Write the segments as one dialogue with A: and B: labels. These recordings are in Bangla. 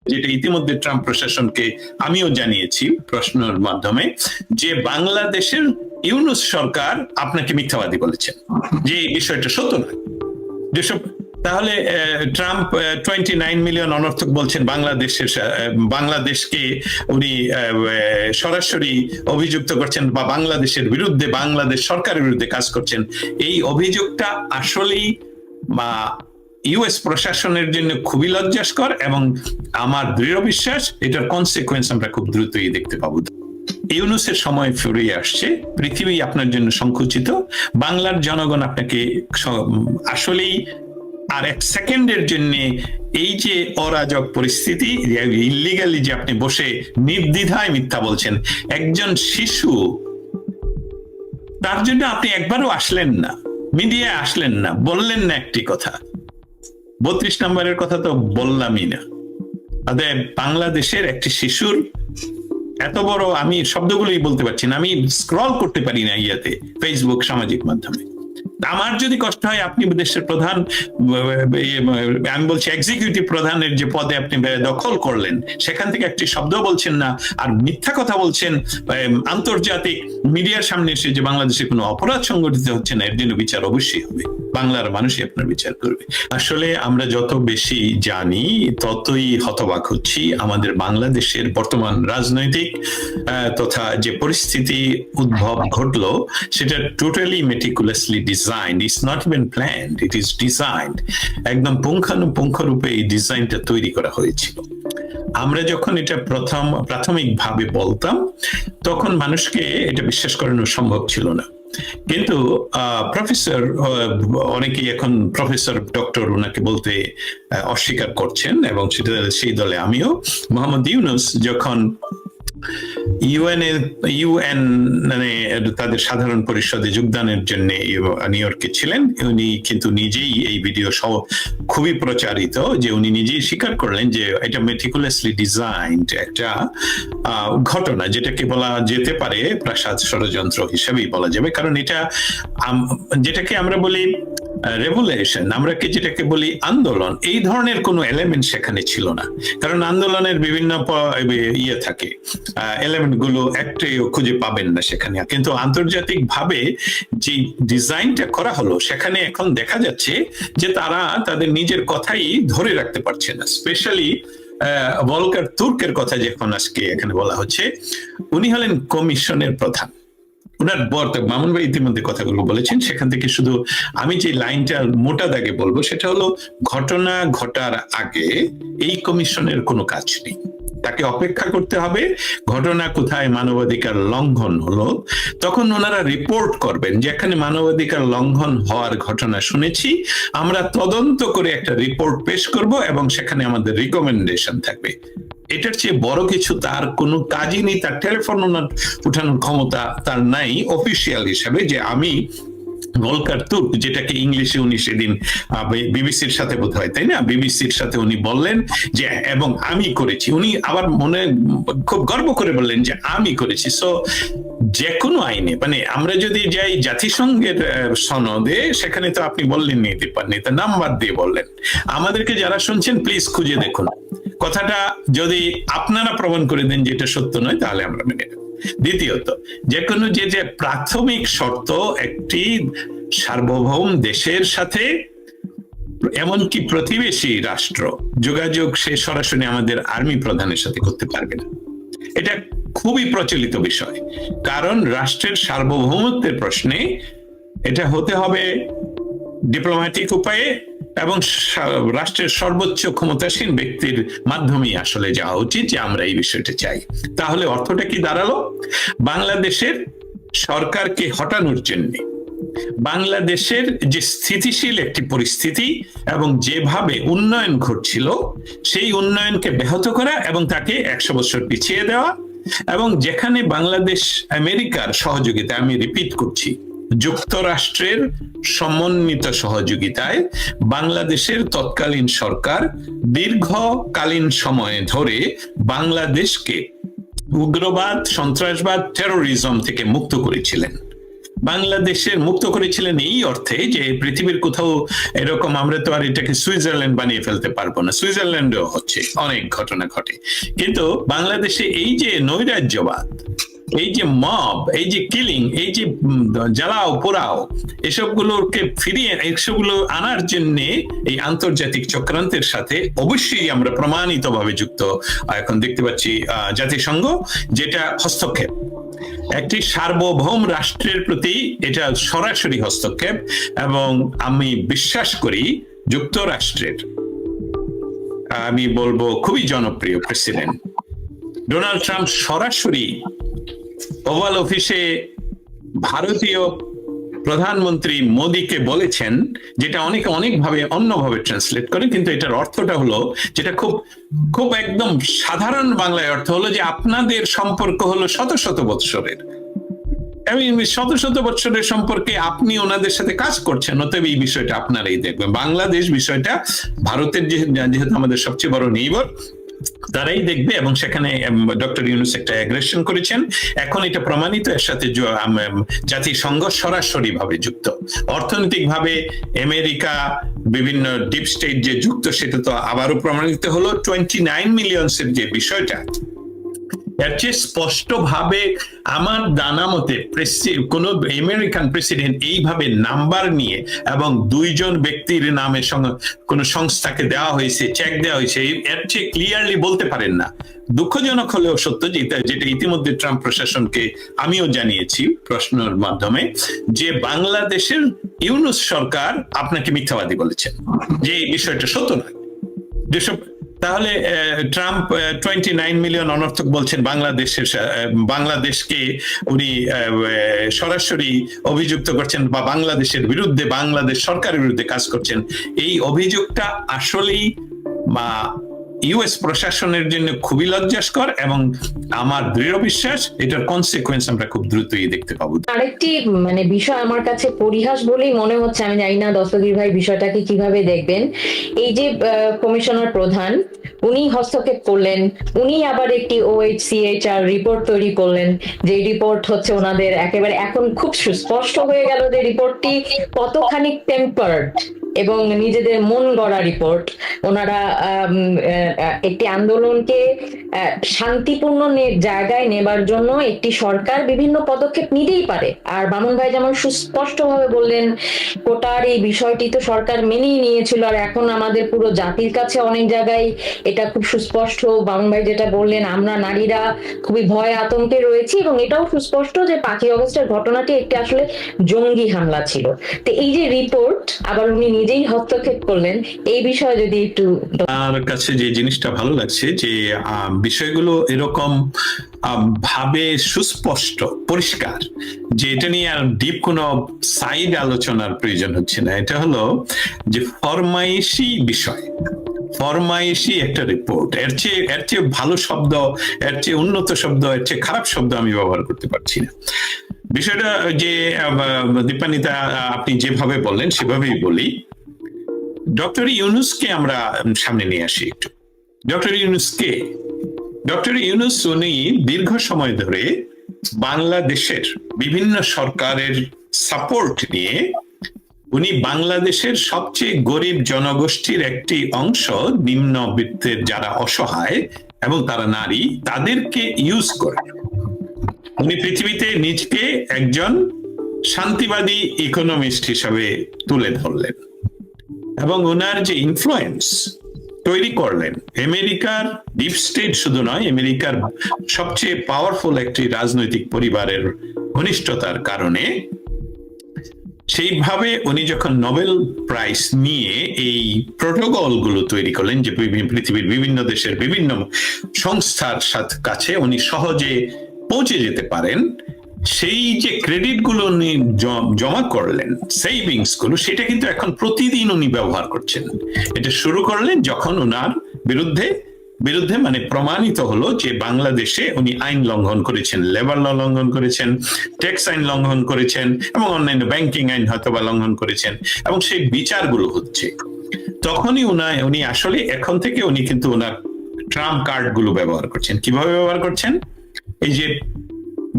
A: যেটা ইতিমধ্যে ট্রাম্প প্রশাসনকে আমিও জানিয়েছি প্রশ্নের মাধ্যমে, যে বাংলাদেশের ইউনূস সরকার আপনাকে মিথ্যাবাদী বলেছেন, যে এই বিষয়টা সত্য নয়। যেসব তাহলে ট্রাম্প 29 মিলিয়ন অনর্থক বলছেন বাংলাদেশকে উনি সরাসরি অভিযুক্ত করছেন বা বাংলাদেশের বিরুদ্ধে, বাংলাদেশ সরকারের বিরুদ্ধে কাজ করছেন। এই অভিযোগটা আসলেই ইউএস প্রশাসনের জন্য খুবই লজ্জাস্কর, এবং আমার দৃঢ় বিশ্বাস এটার কনসিকুয়েন্স আমরা খুব দ্রুতই দেখতে পাবো। ইউনূসের সময় ফুরিয়ে আসছে, পৃথিবী আপনার জন্য সংকুচিত, বাংলার জনগণ আপনাকে আসলেই আর এক সেকেন্ডের জন্য এই যে অরাজক পরিস্থিতি, ইল্লিগালি যে আপনি বসে নির্দ্বিধায় মিথ্যা বলছেন, একজন শিশু, তার জন্য আপনি একবারও আসলেন না, মিডিয়ায় আসলেন না, বললেন না একটি কথা। 32 নম্বরের কথা তো বললামই না। বাংলাদেশের একটি শিশুর এত বড়, আমি শব্দগুলোই বলতে পারছি না, আমি স্ক্রল করতে পারি না ফেসবুক সামাজিক মাধ্যমে। আমার যদি কষ্ট হয়, আপনি দেশের প্রধান, আমি বলছি এক্সিকিউটিভ প্রধানের যে পদে আপনি দখল করলেন, সেখান থেকে একটি শব্দ বলছেন না, আর মিথ্যা কথা বলছেন আন্তর্জাতিক মিডিয়ার সামনে এসে যে বাংলাদেশে কোনো অপরাধ সংগঠিত হচ্ছে না, এর জন্য বিচার অবশ্যই হবে, বাংলার মানুষই আপনার বিচার করবে। আসলে আমরা যত বেশি জানি ততই হতবাক হচ্ছি। আমাদের বাংলাদেশের বর্তমান রাজনৈতিক তথা যে পরিস্থিতি উদ্ভব ঘটলো, সেটা totally meticulously designed, it's not even planned, it is designed. একদম পুঙ্খানুপুঙ্খরূপে এই ডিজাইনটা তৈরি করা হয়েছিল। আমরা যখন এটা প্রাথমিকভাবে বলতাম, তখন মানুষকে এটা বিশ্বাস করানো সম্ভব ছিল না। কিন্তু প্রফেসর, অনেকেই এখন প্রফেসর ডক্টর ওনাকে বলতে অস্বীকার করছেন, এবং সেটা সেই দলে আমিও। মোহাম্মদ ইউনূস যখন ইউএন মানে তাদের সাধারণ পরিষদে যোগদানের জন্য নিউ ইয়র্কে ছিলেন, উনি কিন্তু নিজেই এই ভিডিও সহ খুবই প্রচারিত, যে উনি নিজেই স্বীকার করলেন যে এটা মেটিকুলাসলি ডিজাইনড একটা ঘটনা, যেটাকে বলা যেতে পারে প্রাসাদ ষড়যন্ত্র হিসেবেই বলা যাবে। কারণ এটা যেটাকে আমরা বলি রেভলিউশন, আমরা যেটাকে বলি আন্দোলন, এই ধরনের কোনো এলিমেন্ট সেখানে ছিল না। কারণ আন্দোলনের বিভিন্ন ইয়ে থাকে, এলিমেন্ট গুলো একটাও খুঁজে পাবেন না সেখানে। কিন্তু আন্তর্জাতিক ভাবে যে ডিজাইনটা করা হলো, সেখানে এখন দেখা যাচ্ছে যে তারা তাদের নিজের কথাই ধরে রাখতে পারছে না। স্পেশালি ভলকার তুর্কের কথা যখন আজকে এখানে বলা হচ্ছে, উনি হলেন কমিশনের প্রধান। ওনার মামুন ভাই ইতিমধ্যে কথাগুলো বলেছেন, সেখান থেকে শুধু আমি যে লাইনটা মোটা দাগে বলবো, সেটা হলো ঘটনা ঘটার আগে এই কমিশনের কোনো কাজ নেই, তাকে অপেক্ষা করতে হবে। ঘটনা কোথায় মানবাধিকার লঙ্ঘন হলো, তখন ওনারা রিপোর্ট করবেন যে এখানে মানবাধিকার লঙ্ঘন হওয়ার ঘটনা শুনেছি, আমরা তদন্ত করে একটা রিপোর্ট পেশ করব, এবং সেখানে আমাদের রিকমেন্ডেশন থাকবে। এটার চেয়ে বড় কিছু তার কোনো কাজই নেই। তার টেলিফোন উঠানোর ক্ষমতা তার নাই অফিসিয়াল হিসাবে, যে আমি ভলকার তুর্ক, যেটাকে ইংলিশে উনি সেদিন বিবিসির সাথে বোধ হয়, তাই না, বিবিসির সাথে উনি বললেন যে এবং আমি করেছি। উনি আবার মনে খুব গর্ব করে বললেন যে আমি করেছি। সো যে কোনো আইনে, মানে আমরা যদি যাই জাতিসংঘের সনদে, সেখানে তো আপনি বললেন নেতা নাম্বার দিয়ে বললেন। আমাদেরকে যারা শুনছেন প্লিজ খুঁজে দেখুন, কথাটা যদি আপনারা প্রমাণ করে দেন যে এটা সত্য নয়, তাহলে আমরা মেনে নেব। দ্বিতীয়ত, যে কোনো যে প্রাথমিক শর্ত একটি সার্বভৌম দেশের সাথে, এমনকি প্রতিবেশী রাষ্ট্র, যোগাযোগ সে সরাসরি আমাদের আর্মি প্রধানের সাথে করতে পারবে না। এটা খুবই প্রচলিত বিষয়, কারণ রাষ্ট্রের সার্বভৌমত্বের প্রশ্নে এটা হতে হবে ডিপ্লোম্যাটিক উপায়ে, এবং রাষ্ট্রের সর্বোচ্চ ক্ষমতাসীন ব্যক্তির মাধ্যমেই আসলে যাওয়া উচিত, যে আমরা এই বিষয়টা চাই। তাহলে অর্থটা কি দাঁড়ালো? বাংলাদেশের সরকারকে হটানোর জন্য, বাংলাদেশের যে স্থিতিশীল একটি পরিস্থিতি এবং যেভাবে উন্নয়ন ঘটছিল, সেই উন্নয়নকে ব্যাহত করা এবং তাকে 100 বছর পিছিয়ে দেওয়া, এবং যেখানে বাংলাদেশ আমেরিকার সহযোগিতা, আমি রিপিট করছি, যুক্তরাষ্ট্রের সমন্বিত সহযোগিতায় বাংলাদেশের তৎকালীন সরকার দীর্ঘকালীন সময় ধরে বাংলাদেশকে উগ্রবাদ, সন্ত্রাসবাদ, টেরোরিজম থেকে মুক্ত করেছিলেন। বাংলাদেশের মুক্ত করেছিলেন এই অর্থে যে পৃথিবীর কোথাও এরকম আমরা তো আর এটাকে সুইজারল্যান্ড বানিয়ে ফেলতে পারবো না, সুইজারল্যান্ডেও হচ্ছে অনেক ঘটনা ঘটে, কিন্তু বাংলাদেশে এই যে নৈরাজ্যবাদ, এই যে মব, এই যে কিলিং, এই যে জ্বালাও পোড়াও, এসবগুলোকে ফিরিয়ে এসবগুলো আনার জন্য এই আন্তর্জাতিক চক্রান্তের সাথে অবশ্যই আমরা প্রমাণিতভাবে যুক্ত। এখন দেখতে পাচ্ছি জাতিসংঘ যেটা হস্তক্ষেপ, একটি সার্বভৌম রাষ্ট্রের প্রতি এটা সরাসরি হস্তক্ষেপ, এবং আমি বিশ্বাস করি যুক্তরাষ্ট্রের আমি বলবো খুবই জনপ্রিয় প্রেসিডেন্ট ডোনাল্ড ট্রাম্প সরাসরি ওভাল অফিসে ভারতীয় প্রধানমন্ত্রী মোদীকে বলেছেন, যেটা অনেকে অনেকভাবে অন্যভাবে ট্রান্সলেট করে, কিন্তু এটার অর্থটা হলো, যেটা খুব খুব একদম সাধারণ বাংলায় অর্থ হলো যে আপনাদের সম্পর্ক হলো শত শত বৎসরের, এবং শত শত বৎসরের সম্পর্কে আপনি ওনাদের সাথে কাজ করছেন, অতএব এই বিষয়টা আপনারাই দেখবেন। বাংলাদেশ বিষয়টা ভারতের যেহেতু আমাদের সবচেয়ে বড় নেইবার, তারাই দেখবে, এবং সেখানে ডক্টর ইউনূস একটা অ্যাগ্রেশন করেছেন। এখন এটা প্রমাণিত, এর সাথে জাতিসংঘ সরাসরি ভাবে যুক্ত, অর্থনৈতিক ভাবে আমেরিকা বিভিন্ন ডিপ স্টেট যে যুক্ত, সেটা তো আবারও প্রমাণিত হলো। 29 মিলিয়নসের যে বিষয়টা, এর চেয়ে স্পষ্ট ভাবে আমার জানা মতে কোন আমেরিকান প্রেসিডেন্ট এইভাবে নাম্বার নিয়ে এবং দুইজন ব্যক্তির নামে কোন সংস্থাকে দেওয়া হয়েছে, চেক দেওয়া হয়েছে, এর চেয়ে ক্লিয়ারলি বলতে পারেন না। দুঃখজনক হলেও সত্য, যেটা ইতিমধ্যে ট্রাম্প প্রশাসনকে আমিও জানিয়েছি প্রশ্নের মাধ্যমে, যে বাংলাদেশের ইউনূস সরকার আপনাকে মিথ্যাবাদী বলেছেন, যে এই বিষয়টা সত্য নয়। যেসব তাহলে ট্রাম্প 29 মিলিয়ন অনর্থক বলছেন, বাংলাদেশকে উনি সরাসরি অভিযুক্ত করছেন, বা বাংলাদেশের বিরুদ্ধে, বাংলাদেশ সরকারের বিরুদ্ধে কাজ করছেন। এই অভিযোগটা আসলেই ইউএস প্রশাসনের জন্য খুবই লজ্জাস্কর, এবং আমার দৃঢ় বিশ্বাস এটার কনসিকুয়েন্স আমরা খুব দ্রুতই দেখতে পাবো।
B: আরেকটি বিষয় আমার কাছে পরিহাস বলেই মনে হচ্ছে, আমি জানি না দস্তগীর ভাই বিষয়টাকে কিভাবে দেখবেন। এই যে কমিশনার প্রধান, উনি হস্তক্ষেপ করলেন, উনি আবার একটি OHCHR রিপোর্ট তৈরি করলেন, যে রিপোর্ট হচ্ছে ওনাদের একেবারে এখন খুব সুস্পষ্ট হয়ে গেল যে রিপোর্টটি কতখানি টেম্পার্ড এবং নিজেদের মন গড়া রিপোর্ট। ওনারা একটি আন্দোলনকে শান্তিপূর্ণ জায়গায় নেবার জন্য একটি সরকার বিভিন্ন পদক্ষেপ নিতেই পারে। আর মামুন ভাই যেমন সুস্পষ্টভাবে বললেন, কোটার এই বিষয়টি তো সরকার মেনেই নিয়েছিল, আর এখন আমাদের পুরো জাতির কাছে অনেক জায়গায় এটা খুব সুস্পষ্ট। মামুন ভাই যেটা বললেন, আমরা নারীরা খুবই ভয় আতঙ্কে রয়েছি, এবং এটাও সুস্পষ্ট যে 5ই অগস্টের ঘটনাটি একটি আসলে জঙ্গি হামলা ছিল। তো এই যে রিপোর্ট, আবার উনি নিজেই হস্তক্ষেপ করলেন, এই বিষয়ে যদি একটু।
A: আমার কাছে যে জিনিসটা ভালো লাগছে যে বিষয়গুলো এরকম ভাবে সুস্পষ্ট, পরিষ্কার, যে এটা নিয়ে আর ডিপ কোনো সাইড আলোচনার প্রয়োজন হচ্ছে না। এটা হলো যে ফরমাইশি বিষয়, ফরমাইশি একটা রিপোর্ট। এর চেয়ে ভালো শব্দ, এর চেয়ে উন্নত শব্দ, এর চেয়ে খারাপ শব্দ আমি ব্যবহার করতে পারছি না। বিষয়টা যে দীপান্বিতা আপনি যেভাবে বললেন সেভাবেই বলি। ডক্টর ইউনূসকে আমরা সামনে নিয়ে আসি একটু। ডক্টর ইউনূস উনি দীর্ঘ সময় ধরে বাংলাদেশের বিভিন্ন সরকারের সাপোর্ট নিয়ে উনি বাংলাদেশের সবচেয়ে গরিব জনগোষ্ঠীর একটি অংশ, নিম্নবিত্তের যারা অসহায় এবং তারা নারী, তাদেরকে ইউজ করে উনি পৃথিবীতে নিজকে একজন শান্তিবাদী ইকোনমিস্ট হিসাবে তুলে ধরলেন, এবং ওনার যে ইনফ্লুয়েন্স তৈরি করলেন আমেরিকার ডিপ স্টেট শুধু নয়, আমেরিকার সবচেয়ে পাওয়ারফুল একটি রাজনৈতিক পরিবারের ঘনিষ্ঠতার কারণে, সেইভাবে উনি যখন নোবেল প্রাইজ নিয়ে এই প্রোটোকল গুলো তৈরি করলেন, যে পৃথিবীর বিভিন্ন দেশের বিভিন্ন সংস্থার সাথে কাছে উনি সহজে পৌঁছে যেতে পারেন, সেই যে ক্রেডিট গুলো উনি জমা করলেন, সেভিংস গুলো, সেটা কিন্তু এখন প্রতিদিন উনি ব্যবহার করছেন। এটা শুরু করলেন যখন ওনার বিরুদ্ধে মানে প্রমাণিত হলো যে বাংলাদেশে উনি আইন লঙ্ঘন করেছেন, লেবার ল লঙ্ঘন করেছেন, ট্যাক্স আইন লঙ্ঘন করেছেন, এবং অন্যান্য ব্যাংকিং আইন হয়তো বা লঙ্ঘন করেছেন, এবং সেই বিচারগুলো হচ্ছে। তখনই উনি আসলে এখন থেকে উনি কিন্তু ওনার ট্রাম্প কার্ড গুলো ব্যবহার করছেন। কিভাবে ব্যবহার করছেন? এই যে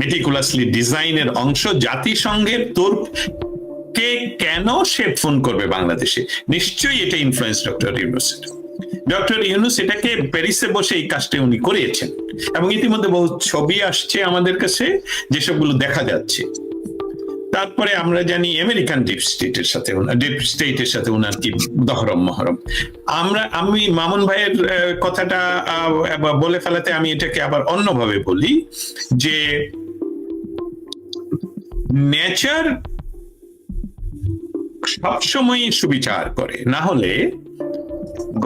A: মেটিকুলাসলি ডিজাইনের অংশ। জাতিসংঘের তুর্ককে কেন সে ফোন করবে বাংলাদেশে? নিশ্চয়ই এটা ইনফ্লুয়েন্স ডক্টর ইউনূস এটাকে প্যারিসে বসে এই কাজটা উনি করিয়েছেন, এবং ইতিমধ্যে বহু ছবি আসছে আমাদের কাছে যেসবগুলো দেখা যাচ্ছে। তারপরে আমরা জানি আমেরিকান ডিপ স্টেটের সাথে ওনার কি দহরম মহরম। আমি মামুন ভাইয়ের কথাটা বলে ফেলাতে আমি এটাকে আবার অন্যভাবে বলি যে নেচার সবসময় সুবিচার করে। না হলে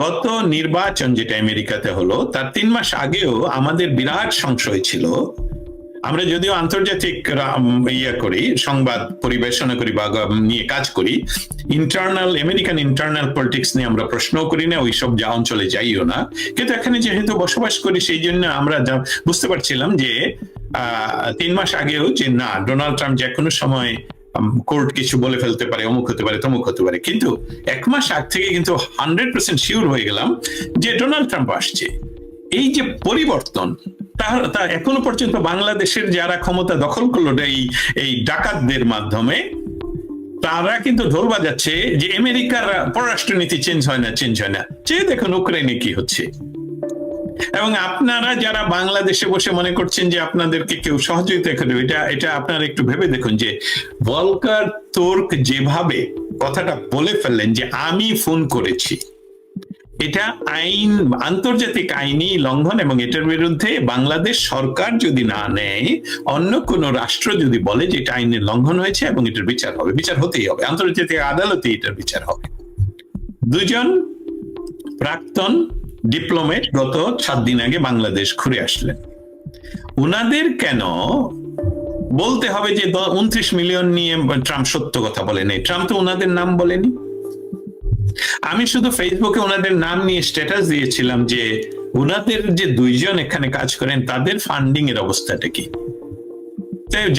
A: গত নির্বাচন যেটা আমেরিকাতে হলো তার 3 মাস আগেও আমাদের বিরাট সংশয় ছিল। আমরা যদিও আন্তর্জাতিক করি, সংবাদ পরিবেশনা করি বা নিয়ে কাজ করি, আমেরিকান ইন্টারনাল পলিটিক্স নিয়ে আমরা প্রশ্ন করি না, ওইসব যা অঞ্চলে যাইও না, কিন্তু এখানে যেহেতু বসবাস করি সেই জন্য আমরা বুঝতে পারছিলাম যে 3 মাস আগেও যে না, ডোনাল্ড ট্রাম্প যে কোনো সময় কোর্ট কিছু বলে ফেলতে পারে, অমুক হতে পারে, তমুক হতে পারে। কিন্তু 1 মাস আগ থেকে কিন্তু 100% শিওর হয়ে গেলাম যে ডোনাল্ড ট্রাম্প আসছে। এই যে পরিবর্তন, তা এখনো পর্যন্ত বাংলাদেশের যারা ক্ষমতা দখল করলো এই ডাকাতদের মাধ্যমে, তারা কিন্তু ঢোল বাজাচ্ছে যে আমেরিকার পররাষ্ট্রনীতি চেঞ্জ হয় না। চেয়ে দেখুন ইউক্রেনে কি হচ্ছে। এবং আপনারা যারা বাংলাদেশে বসে মনে করছেন যে আপনাদেরকে কেউ সহযোগিতা করবে, এটা আপনারা একটু ভেবে দেখুন যে ভলকার তুর্ক যেভাবে কথাটা বলে ফেললেন যে আমি ফোন করেছি, এটা আন্তর্জাতিক আইনি লঙ্ঘন, এবং এটার বিরুদ্ধে বাংলাদেশ সরকার যদি না নেয়, অন্য কোন রাষ্ট্র যদি বলে যে এটা আইনের লঙ্ঘন হয়েছে এবং এটার বিচার হবে, বিচার হতেই হবে, আন্তর্জাতিক আদালতে এটার বিচার হবে। 2জন প্রাক্তন ডিপ্লোমেট গত 7 দিন আগে বাংলাদেশ ঘুরে আসলেন। উনাদের কেন বলতে হবে যে 29 মিলিয়ন নিয়ে ট্রাম্প সত্য কথা বলেনি? ট্রাম্প তো উনাদের নাম বলেনি। আমি শুধু ফেসবুকে ওনাদের নাম নিয়ে স্ট্যাটাস দিয়েছিলাম যে ওনাদের যে 2 জন এখানে কাজ করেন তাদের ফান্ডিং এর অবস্থাটা কি।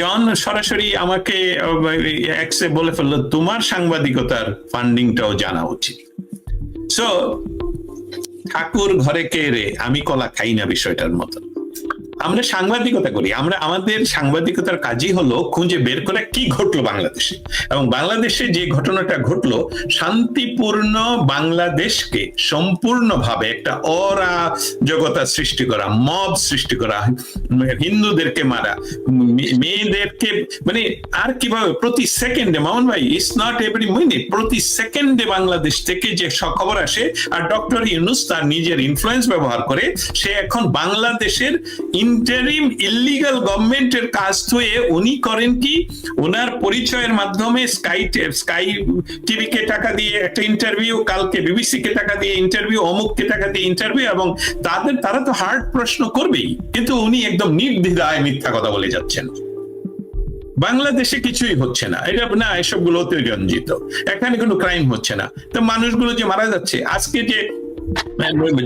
A: জন সরাসরি আমাকে এক্সে বলে ফেললো তোমার সাংবাদিকতার ফান্ডিংটাও জানা উচিত। সো ঠাকুর ঘরে কে রে, আমি কলা খাই না বিষয়টার মতো। আমরা সাংবাদিকতা করি, আমাদের সাংবাদিকতার কাজই হলো খুঁজে বের করে কি ঘটলো বাংলাদেশে, এবং বাংলাদেশে যে ঘটনাটা ঘটলো শান্তিপূর্ণ বাংলাদেশকে সম্পূর্ণভাবে একটা অরাজকতা সৃষ্টি করা, মব সৃষ্টি করা, হিন্দুদেরকে মারা, মেয়েদেরকে মানে আর কিভাবে প্রতি সেকেন্ডে, মামুন ভাই, ইটস নট এভরি মিনিট, প্রতি সেকেন্ডে বাংলাদেশ থেকে যে খবর আসে। আর ডক্টর ইউনূস তার নিজের ইনফ্লুয়েন্স ব্যবহার করে সে এখন বাংলাদেশের ইন্টারিম ইল্লিগাল গভর্নমেন্টের কাজ হয়ে উনি করেন কি, ওনার পরিচয়ের মাধ্যমে স্কাই টিভিকে টাকা দিয়ে একটা ইন্টারভিউ, কালকে বিবিসি কে টাকা দিয়ে ইন্টারভিউ, অমুককে টাকা দিয়ে ইন্টারভিউ, এবং তারা তো হার্ড প্রশ্ন করবেই, কিন্তু উনি একদম নির্দ্বিধায় মিথ্যা কথা বলে যাচ্ছেন। বাংলাদেশে কিছুই হচ্ছে না, এটা না, এসবগুলো অতিরঞ্জিত, এখানে কোনো ক্রাইম হচ্ছে না। তো মানুষগুলো যে মারা যাচ্ছে, আজকে যে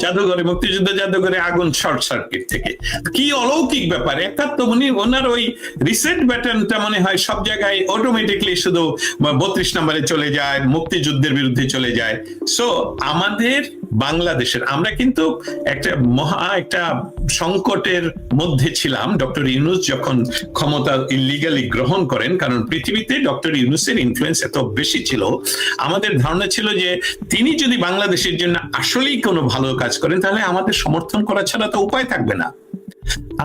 A: জাদুঘরে, মুক্তিযুদ্ধ জাদুঘরে আগুন শর্ট সার্কিট থেকে, কি অলৌকিক ব্যাপার। ওনার ওই রিসেট ব্যাটনটা মনে হয় সব জায়গায় অটোমেটিকলি শুধু 32 নম্বরে চলে যায়, মুক্তিযুদ্ধের বিরুদ্ধে চলে যায়। সো আমাদের বাংলাদেশের, আমরা কিন্তু একটা সংকটের মধ্যে ছিলাম ডক্টর ইউনূস যখন ক্ষমতা ইল্লিগালি গ্রহণ করেন, কারণ পৃথিবীতে ডক্টর ইউনূসের ইনফ্লুয়েন্স এত বেশি ছিল। আমাদের ধারণা ছিল যে তিনি যদি বাংলাদেশের জন্য আসলেই কোনো ভালো কাজ করেন তাহলে আমাদের সমর্থন করা ছাড়া তো উপায় থাকবে না।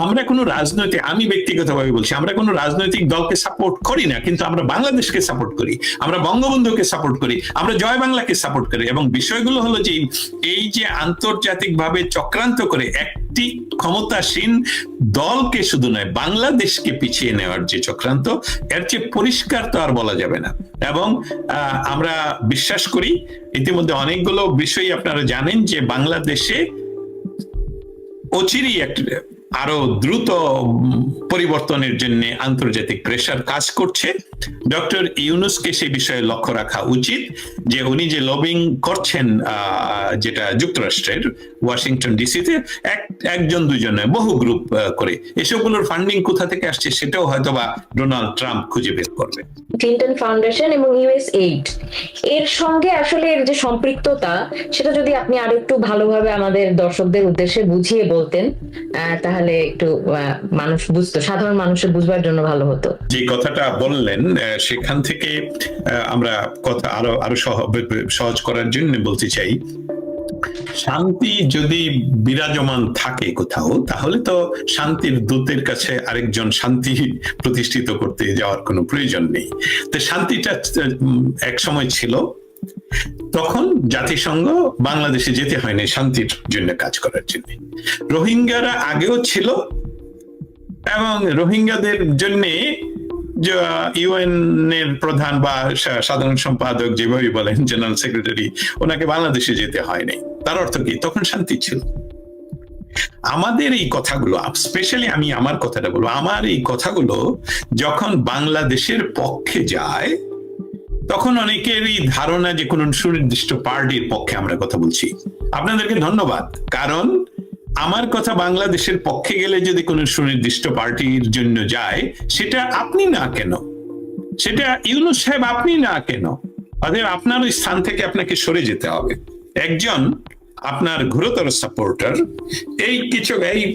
A: আমরা কোনো রাজনৈতিক, আমি ব্যক্তিগতভাবে বলছি, আমরা কোনো রাজনৈতিক দলকে সাপোর্ট করি না, কিন্তু আমরা বাংলাদেশকে সাপোর্ট করি, আমরা বঙ্গবন্ধুকে সাপোর্ট করি, আমরা জয় বাংলাকে সাপোর্ট করি। এবং বিষয়গুলো হলো যে এই যে আন্তর্জাতিকভাবে চক্রান্ত করে একটি ক্ষমতাসীন দলকে শুধু নয় বাংলাদেশকে পিছিয়ে নেওয়ার যে চক্রান্ত, এর চেয়ে পরিষ্কার তো আর বলা যাবে না। এবং আমরা বিশ্বাস করি, ইতিমধ্যে অনেকগুলো বিষয় আপনারা জানেন যে বাংলাদেশে অচিরেই আরো দ্রুত পরিবর্তনের জন্য আন্তর্জাতিক প্রেসার কাজ করছে। ডক্টর ইউনূসকে সেই বিষয়ে লক্ষ্য রাখা উচিত যে উনি যে লবিং করছেন যেটা যুক্তরাষ্ট্রের ওয়াশিংটন ডিসিতে একজন দুজন নয়, বহু গ্রুপ করে, এসবগুলোর ফান্ডিং কোথা থেকে আসছে সেটাও হয়তোবা ডোনাল্ড ট্রাম্প খুঁজে বের করবে।
B: ক্লিন্টন ফাউন্ডেশন এবং ইউএসএইড এর সঙ্গে আসলে এর যে সম্পৃক্ততা, সেটা যদি আপনি আরো একটু ভালোভাবে আমাদের দর্শকদের উদ্দেশ্যে বুঝিয়ে বলতেন, তাহলে একটু মানুষ বুঝতো, সাধারণ মানুষের বুঝবার জন্য ভালো হতো।
A: যে কথাটা বললেন সেখান থেকে আমরা কথা আরো সহজ করার জন্য বলতে চাই, শান্তি যদি বিরাজমান থাকে কোথাও, তাহলে তো শান্তির দূতের কাছে আরেকজন শান্তি প্রতিষ্ঠিত করতে যাওয়ার কোনো প্রয়োজন নেই। তো শান্তিটা এক সময় ছিল, তখন জাতিসংঘ বাংলাদেশে যেতে হয়নি শান্তির জন্য কাজ করার জন্য। রোহিঙ্গারা আগেও ছিল, এবং রোহিঙ্গাদের জন্য ইউএন এর প্রধান বা সাধারণ সম্পাদক যেভাবে বলেন, জেনারেল সেক্রেটারি, ওনাকে বাংলাদেশে যেতে হয়নি। তার অর্থ কি? তখন শান্তি ছিল। আমাদের এই কথাগুলো, স্পেশালি আমি আমার কথাটা বলবো, আমার এই কথাগুলো যখন বাংলাদেশের পক্ষে যায়, তখন অনেকেরই ধারণা যে কোন সুনির্দিষ্ট পার্টির পক্ষে আমরা কথা বলছি। আপনাদেরকে ধন্যবাদ, কারণ আমার কথা বাংলাদেশের পক্ষে গেলে যদি কোনো সুনির্দিষ্ট পার্টির জন্য যায়, সেটা আপনি না কেন, সেটা ইউনূস সাহেব আপনি না কেন, অতএব আপনার ওই স্থান থেকে আপনাকে সরে যেতে হবে। একজন আপনার ঘোরতর সাপোর্টার এই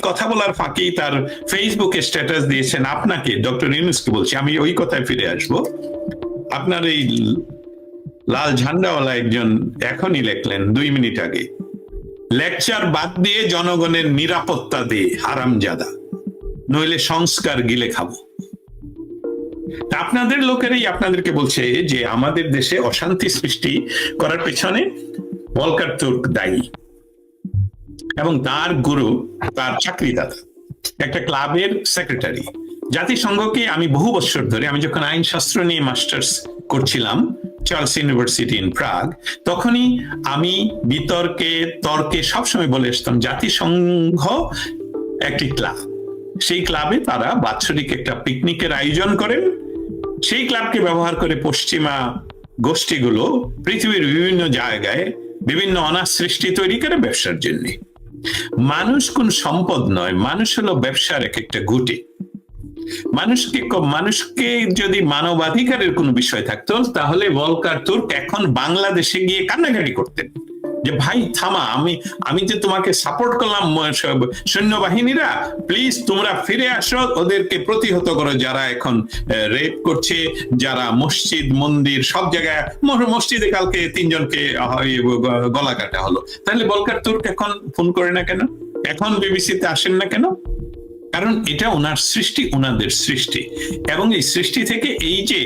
A: কথা বলার ফাঁকেই তার ফেসবুকে স্ট্যাটাস দিয়েছেন আপনাকে, ডক্টর ইউনূসকে বলছি, আমি ওই কথায় ফিরে আসবো। আপনার এই লাল ঝান্ডাওয়ালা একজন এখনই লিখলেন 2 মিনিট আগে, লেকচার বাদ দিয়ে জনগণের নিরাপত্তা দে হারামজাদা, নইলে সংস্কার গিলে খাবো। আপনাদের লোকেরাই আপনাদেরকে বলছে যে আমাদের দেশে অশান্তি সৃষ্টি করার পেছনে ভলকার তুর্ক দায়ী, এবং তার গুরু, তার চাকরিদাতা, একটা ক্লাবের সেক্রেটারি। জাতিসংঘকে আমি বহু বছর ধরে, আমি যখন আইনশাস্ত্র নিয়ে মাস্টার্স করছিলাম চার্লস ইউনিভার্সিটি ইন প্রাগ, তখনই আমি তর্কে সবসময় বলে আসতাম, জাতিসংঘ একটি ক্লাব, সেই ক্লাবে তারা বাৎসরিক একটা পিকনিকের আয়োজন করেন। সেই ক্লাবকে ব্যবহার করে পশ্চিমা গোষ্ঠীগুলো পৃথিবীর বিভিন্ন জায়গায় বিভিন্ন অনাথ সৃষ্টি তৈরি করে ব্যবসার জন্য। মানুষ কোন সম্পদ নয়, মানুষ হলো ব্যবসার এক একটা গুটি। মানুষকে যদি মানবাধিকারের কোনো বিষয় থাকতো, তাহলে ভলকার তুর্ক এখন বাংলাদেশে গিয়ে কান্নাকাটি করতেন যে ভাই থামা, আমি যে তোমাকে সাপোর্ট করলাম, সৈন্যবাহিনীরা প্লিজ তোমরা ফিরে আসো, ওদেরকে প্রতিহত করো, যারা এখন রেপ করছে, যারা মসজিদ মন্দির সব জায়গায়, মসজিদে কালকে 3 জনকে গলা কাটা হলো। তাহলে ভলকার তুর্ক এখন ফোন করে না কেন, এখন বিবিসিতে আসেন না কেন? কারণ এটা ওনার সৃষ্টি, ওনাদের সৃষ্টি, এবং এই সৃষ্টি থেকে এই যে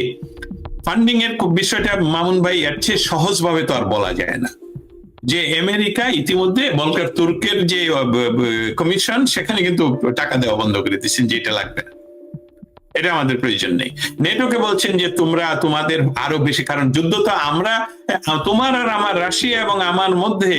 A: ফান্ডিং এর বিষয়টা মামুন ভাই এর চেয়ে সহজভাবে তো আর বলা যায় না, যে আমেরিকা ইতিমধ্যে ভলকার তুর্কের যে কমিশন, সেখানে কিন্তু টাকা দেওয়া বন্ধ করে দিচ্ছেন, যেটা লাগবে না, এটা আমাদের প্রয়োজন নেই। নেটোকে বলছেন যে তোমাদের আরো বেশি, কারণ যুদ্ধ তো আমরা, তোমার আর আমার, রাশিয়া এবং আমার মধ্যে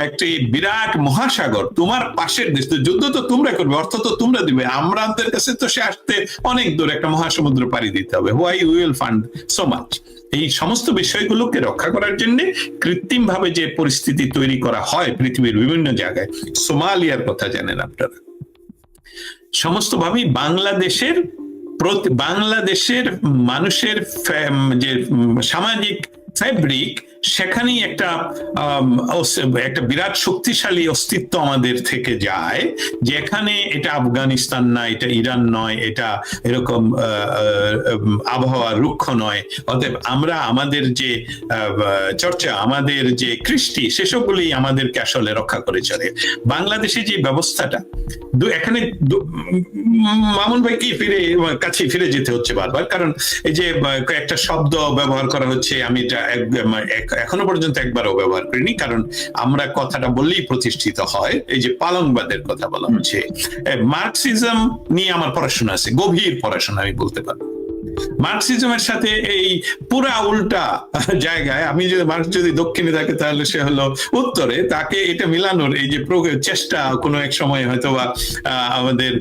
A: একটি বিরাট মহাসাগর, তোমার পাশের দেশ, তো যুদ্ধ তো তোমরা করবে, অর্থ তো তোমরা দিবে, আমাদের কাছে তো সে আসতে অনেক দূর, একটা মহাসমুদ্র পাড়ি দিতে হবে। Why we will fund so much? এই সমস্ত বিষয়গুলোকে রক্ষা করার জন্য কৃত্রিম ভাবে যে পরিস্থিতি তৈরি করা হয় পৃথিবীর বিভিন্ন জায়গায়, সোমালিয়ার কথা জানেন আপনারা, সমস্ত ভাবেই বাংলাদেশের মানুষের যে সামাজিক ফ্যাব্রিক, সেখানেই একটা বিরাট শক্তিশালী অস্তিত্ব আমাদের থেকে যায়, যেখানে এটা আফগানিস্তান না, এটা ইরান নয়, এটা এরকম আবহাওয়া রুক্ষ নয়। অতএব আমরা আমাদের যে চর্চা, আমাদের যে কৃষ্টি, সেসবগুলি আমাদেরকে আসলে রক্ষা করে চলে। বাংলাদেশে যে ব্যবস্থাটা, এখানে মামুন ভাইকে কাছে ফিরে যেতে হচ্ছে বারবার, কারণ এই যে একটা শব্দ ব্যবহার করা হচ্ছে, আমি এটা এখনো পর্যন্ত একবারও ব্যবহার করিনি, কারণ আমরা কথাটা বললেই প্রতিষ্ঠিত হয়। এই যে পালংবাদের কথা বলা হচ্ছে, মার্কসিজম নিয়ে আমার পড়াশোনা আছে, গভীর পড়াশোনা আমি বলতে পারবো। মার্কসিজমের সাথে এই পুরা উল্টা জায়গায়, আমি যদি দক্ষিণে থাকে তাহলে সে হলো উত্তরে, তাকে এটা মিলানোর এই যে চেষ্টা কোনো এক সময় হয়তোবা আমাদের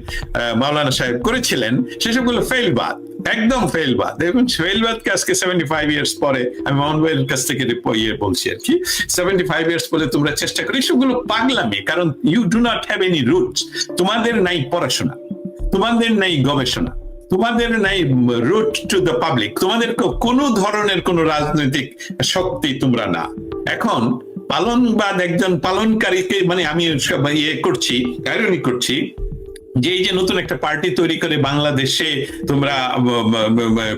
A: মাওলানা সাহেব করেছিলেন, সেসবগুলো ফেইলবাদ। একদম ফেলবাদ। দেখুন ফেলবাদকে আজকে 75 ইয়ার্স পরে, আমি মোহন ভাইয়ের কাছ থেকে বলছি আর কি, 75 ইয়ার্স পরে তোমরা চেষ্টা করি, সবগুলো পাগলামি। কারণ you do not have any roots, তোমাদের নাই পড়াশোনা, তোমাদের নাই গবেষণা, তোমাদের নাই রুট টু দ্য পাবলিক, তোমাদের কোনো ধরনের কোনো রাজনৈতিক শক্তি তোমরা না। এখন পালনবাদ একজন পালনকারীকে, মানে আমি করছি, আইরনি করছি, যে এই যে নতুন একটা পার্টি তৈরি করে বাংলাদেশে তোমরা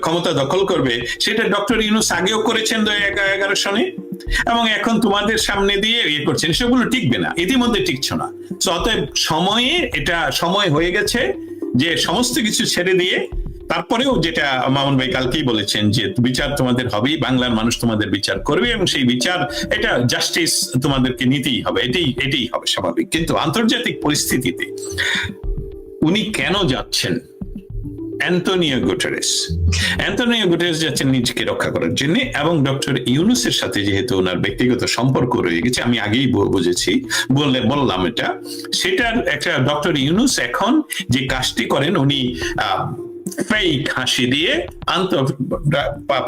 A: ক্ষমতা দখল করবে, সেটা ডক্টর ইউনূস আগেও করেছেন 2011 সনে, এবং এখন তোমাদের সামনে দিয়ে করছেন। সেগুলো টিকবে না, ইতিমধ্যে টিকছ না। অতএব সময় হয়ে গেছে যে সমস্ত কিছু ছেড়ে দিয়ে, তারপরেও যেটা মামুন ভাই কালকেই বলেছেন যে বিচার তোমাদের হবেই, বাংলার মানুষ তোমাদের বিচার করবে, এবং সেই বিচার, এটা জাস্টিস তোমাদেরকে নিতেই হবে, এটাই হবে স্বাভাবিক। কিন্তু আন্তর্জাতিক পরিস্থিতিতে উনি কেন যাচ্ছেন? অ্যান্টোনিও গুটেরেস যাচ্ছেন নিজেকে রক্ষা করার জন্য, এবং ডক্টর ইউনূসের সাথে যেহেতু ওনার ব্যক্তিগত সম্পর্ক রয়ে গেছে, আমি আগেই বুঝেছি, বললাম এটা, সেটার একটা ডক্টর ইউনূস এখন যে কাজটি করেন, উনি ফেক হাসি দিয়ে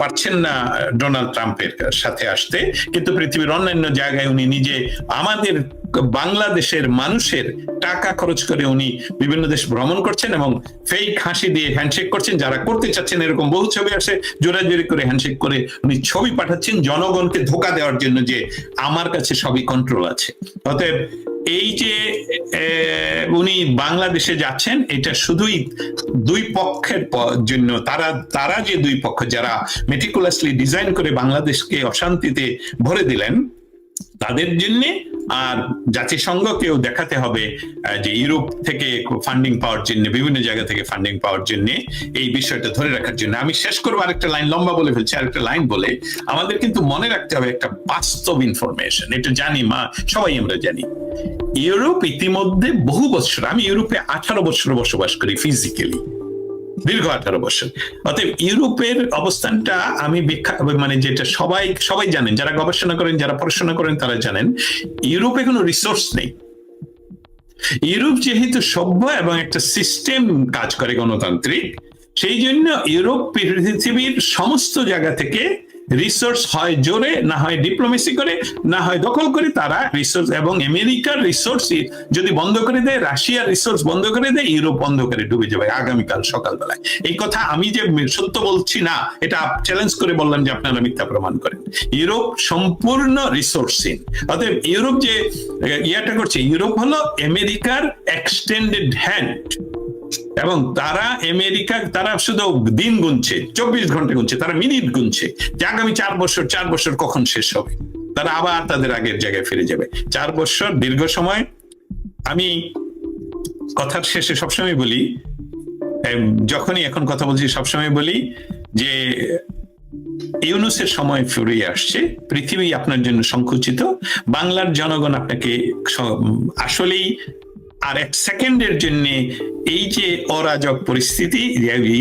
A: পারছেন না ডোনাল্ড ট্রাম্পের সাথে আসতে, কিন্তু পৃথিবীর অন্যান্য জায়গায় উনি নিজে আমাদের বাংলাদেশের মানুষের টাকা খরচ করে উনি বিভিন্ন দেশ ভ্রমণ করছেন এবং ফেক হাসি দিয়ে হ্যান্ডশেক করছেন। যারা করতে চাচ্ছেন, এরকম বহু ছবি আসে, জোরাজোরি করে হ্যান্ডশেক করে উনি ছবি পাঠাচ্ছেন জনগণকে ধোঁকা দেওয়ার জন্য, যে আমার কাছে সবই কন্ট্রোল আছে। অতএব এই যে উনি বাংলাদেশে যাচ্ছেন, এটা শুধুই দুই পক্ষের জন্য, তারা যে দুই পক্ষ যারা মেটিকুলাসলি ডিজাইন করে বাংলাদেশকে অশান্তিতে ভরে দিলেন, তাদের জন্য। আর জাতিসংঘকেও দেখাতে হবে যে ইউরোপ থেকে ফান্ডিং পাওয়ার জন্য, বিভিন্ন জায়গা থেকে ফান্ডিং পাওয়ার জন্য, এই বিষয়টা ধরে রাখার জন্য। আমি শেষ করবো, আরেকটা লাইন লম্বা বলে ফেলছি, আরেকটা লাইন বলে, আমাদের কিন্তু মনে রাখতে হবে একটা বাস্তব ইনফরমেশন, এটা জানি সবাই আমরা জানি, ইউরোপ ইতিমধ্যে বহু বছর, আমি ইউরোপে 18 বছর বসবাস করি ফিজিক্যালি, দীর্ঘ 18 বছর। অতএব ইউরোপের অবস্থানটা আমি মানে যেটা সবাই জানেন, যারা গবেষণা করেন, যারা পড়াশোনা করেন, তারা জানেন ইউরোপে কোনো রিসোর্স নেই। ইউরোপ যেহেতু সভ্য এবং একটা সিস্টেম কাজ করে গণতান্ত্রিক, সেই জন্য ইউরোপ পৃথিবীর সমস্ত জায়গা থেকে রিসোর্স হয় জোরে, না হয় ডিপ্লোমেসি করে, না হয় দখল করে তারা রিসোর্স, এবং আমেরিকার রিসোর্স যদি বন্ধ করে দেয়, রাশিয়ার রিসোর্স বন্ধ করে দেয়, ইউরোপ বন্ধ করে ডুবে যাবে আগামীকাল সকালবেলায়। এই কথা আমি যে সত্য বলছি না, এটা চ্যালেঞ্জ করে বললাম যে আপনারা মিথ্যা প্রমাণ করেন। ইউরোপ সম্পূর্ণ রিসোর্সহীন। অতএব ইউরোপ যে ইয়াটা করছে, ইউরোপ হলো আমেরিকার এক্সটেন্ডেড হ্যান্ড, এবং তারা শুধু দিন গুনছে, 24 ঘন্টা গুনছে, তারা মিনিট গুনছে, যে আগামী 4 বছর কখন শেষ হবে, তারা আবার তাদের আগের জায়গায় ফিরে যাবে। 4 বছর দীর্ঘ সময়। আমি কথার শেষে সবসময় বলি, যখনই এখন কথা বলছি সবসময় বলি যে ইউনূসের সময় ফুরিয়ে আসছে, পৃথিবী আপনার জন্য সংকুচিত, বাংলার জনগণ আপনাকে আসলেই আর 1 সেকেন্ডের জন্য এই যে অরাজক পরিস্থিতি,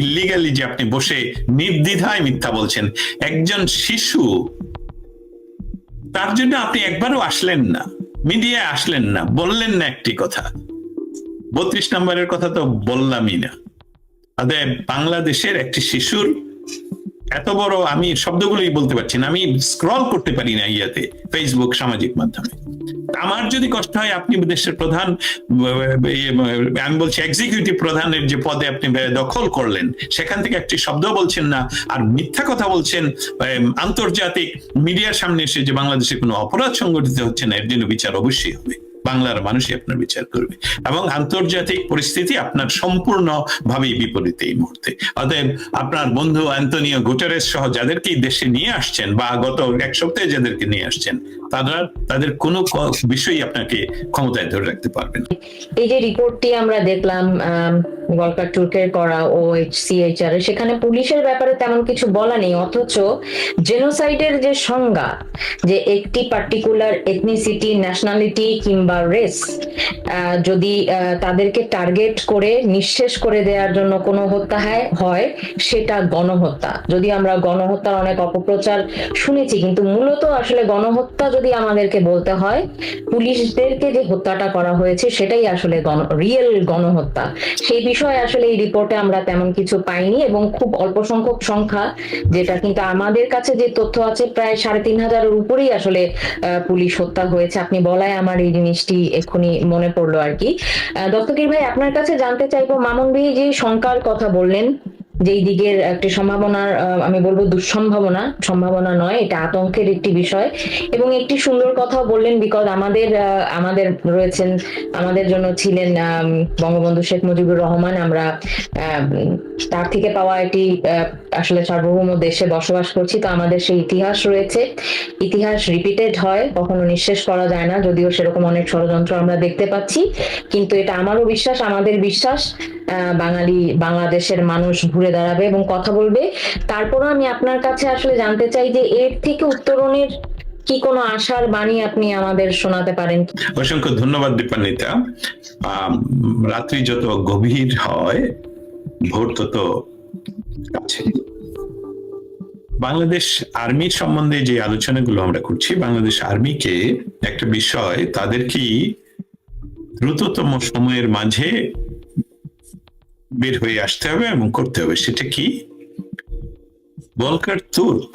A: ইল্লিগালি যে আপনি বসে নির্দ্বিধায় মিথ্যা বলছেন, একজন শিশু, তার জন্য আপনি একবারও আসলেন না, মিডিয়ায় আসলেন না, বললেন না একটি কথা। 32 নম্বরের কথা তো বললামই না। বাংলাদেশের একটি শিশুর এত বড়, আমি শব্দগুলোই বলতে পারছি না, আমি স্ক্রল করতে পারি না ইয়াতে, ফেসবুক, সামাজিক মাধ্যমে। আমার যদি কষ্ট হয়, আপনি দেশের প্রধান, আমি বলছি এক্সিকিউটিভ প্রধানের যে পদে আপনি দখল করলেন, সেখান থেকে একটি শব্দ বলছেন না, আর মিথ্যা কথা বলছেন আন্তর্জাতিক মিডিয়ার সামনে এসে যে বাংলাদেশে কোনো অপরাধ সংগঠিত হচ্ছে না, এর জন্য বিচার অবশ্যই হবে, বাংলার মানুষই আপনার বিচার করবে, এবং আন্তর্জাতিক পরিস্থিতি আপনার সম্পূর্ণ ভাবেই বিপরীত এই মুহূর্তে। অতএব আপনার বন্ধু অ্যান্টোনিও গুটেরেস সহ যাদেরকে দেশে নিয়ে আসছেন, বা গত 1 সপ্তাহে যাদেরকে নিয়ে আসছেন, তাদের কোনো বিষয়ই আপনাকে ক্ষমতায় ধরে রাখতে পারবে না।
B: এই যে রিপোর্টটি আমরা দেখলাম ভলকার তুর্কের করা OHCHR, সেখানে পুলিশের ব্যাপারে তেমন কিছু বলা নেই, অথচ জেনোসাইডের যে সংজ্ঞা, যে একটি পার্টিকুলার এথনিসিটি, ন্যাশনালিটি কিংবা রেস যদি তাদেরকে টার্গেট করে নিঃশেষ করে দেওয়ার জন্য কোনো হত্যা হয়, সেটা গণহত্যা। যদি আমরা গণহত্যার অনেক অপপ্রচার শুনেছি, কিন্তু মূলত আসলে গণহত্যা যদি আমাদেরকে বলতে হয়, পুলিশদেরকে যে হত্যাটা করা হয়েছে সেটাই আসলে রিয়েল গণহত্যা। সেই বিষয়ে আসলে এই রিপোর্টে আমরা তেমন কিছু পাইনি, এবং খুব অল্প সংখ্যক সংখ্যা, যেটা কিন্তু আমাদের কাছে যে তথ্য আছে প্রায় 3,500-এর উপরেই আসলে পুলিশ হত্যা হয়েছে। আপনি বলায় আমার এই জিনিসটি এক্ষুনি মনে পড়লো আর কি। দস্তগীর ভাই, আপনার কাছে জানতে চাইবো, মামুন ভাই যে শঙ্কার কথা বললেন, যেই দিকের একটি সম্ভাবনার, আমি বলবো সম্ভাবনা নয়, এটা আতঙ্কের একটি বিষয়, এবং একটি সুন্দর কথা বললেন, বিকজ আমাদের রয়েছেন, আমাদের জন্য ছিলেন বঙ্গবন্ধু শেখ মুজিবুর রহমান। আমরা তার থেকে পাওয়া একটি আসলে সার্বভৌম দেশে বসবাস করছি, তো আমাদের সেই ইতিহাস রয়েছে। ইতিহাস রিপিটেড হয়, কখনো নিঃশেষ করা যায় না, যদিও সেরকম অনেক ষড়যন্ত্র আমরা দেখতে পাচ্ছি, কিন্তু এটা আমারও বিশ্বাস, আমাদের বিশ্বাস, বাংলাদেশের মানুষ ঘুরে দাঁড়াবে এবং কথা বলবে। তারপরও আমি আপনার কাছে আসলে জানতে চাই যে এর থেকে উত্তরণের কি কোনো আশার বাণী আপনি আমাদের শোনাতে পারেন?
A: অসংখ্য ধন্যবাদ দীপান্বিতা। রাত্রি যত গভীর হয়, ভোর তত কাছে। বাংলাদেশ আর্মির সম্বন্ধে যে আলোচনাগুলো আমরা করছি, বাংলাদেশ আর্মিকে একটা বিষয় তাদের কি দ্রুততম সময়ের মাঝে বের হয়ে আসতে হবে এবং করতে হবে। সেটা কি? ভলকার তুর্ক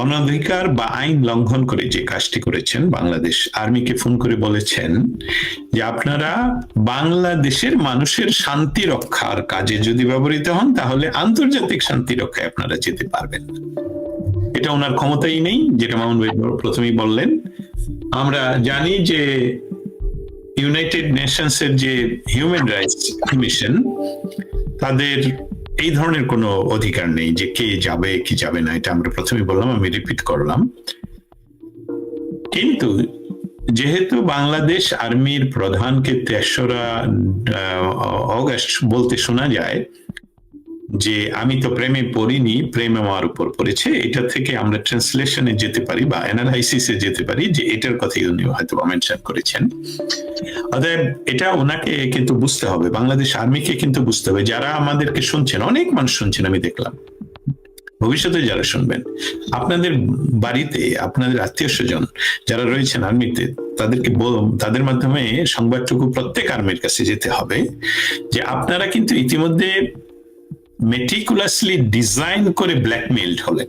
A: অনধিকার বা আইন লঙ্ঘন করে যে কাজটি করেছেন, বাংলাদেশ আর্মিকে ফোন করে বলেছেন যে আপনারা বাংলাদেশের মানুষের শান্তি রক্ষার কাজে যদি ব্যবহৃত হন, তাহলে আন্তর্জাতিক শান্তি রক্ষায় আপনারা যেতে পারবেন। এটা ওনার ক্ষমতাই নেই, যেটা মামুন ভাই প্রথমেই বললেন। আমরা জানি যে ইউনাইটেড নেশনস এর যে হিউম্যান রাইটস কমিশন, তাদের এই ধরনের কোনো অধিকার নেই যে কে যাবে কি যাবে না। এটা আমরা প্রথমে বললাম, আমি রিপিট করলাম। কিন্তু যেহেতু বাংলাদেশ আর্মির প্রধানকে 3রা অগস্ট বলতে শোনা যায় যে আমি তো প্রেমে পড়িনি, প্রেম আমার উপর পড়েছে, এটা থেকে আমরা ট্রান্সলেশনে যেতে পারি বা অ্যানালাইসিসে যেতে পারি যে এটার কথাই উনি হয়তো মেনশন করেছেন। অতএব এটা ওনাকে কিন্তু বুঝতে হবে, বাংলাদেশ আর্মিকে কিন্তু বুঝতে হবে। যারা আমাদেরকে শুনছেন, অনেক মানুষ শুনছেন, আমি দেখলাম, ভবিষ্যতে যারা শুনবেন, আপনাদের বাড়িতে আপনাদের আত্মীয় স্বজন যারা রয়েছেন আর্মিতে, তাদের মাধ্যমে সংবাদটুকু প্রত্যেক আর্মির কাছে যেতে হবে যে আপনারা কিন্তু ইতিমধ্যে মেটিকুলাসলি ডিজাইন করে ব্ল্যাকমেইলড হলেন,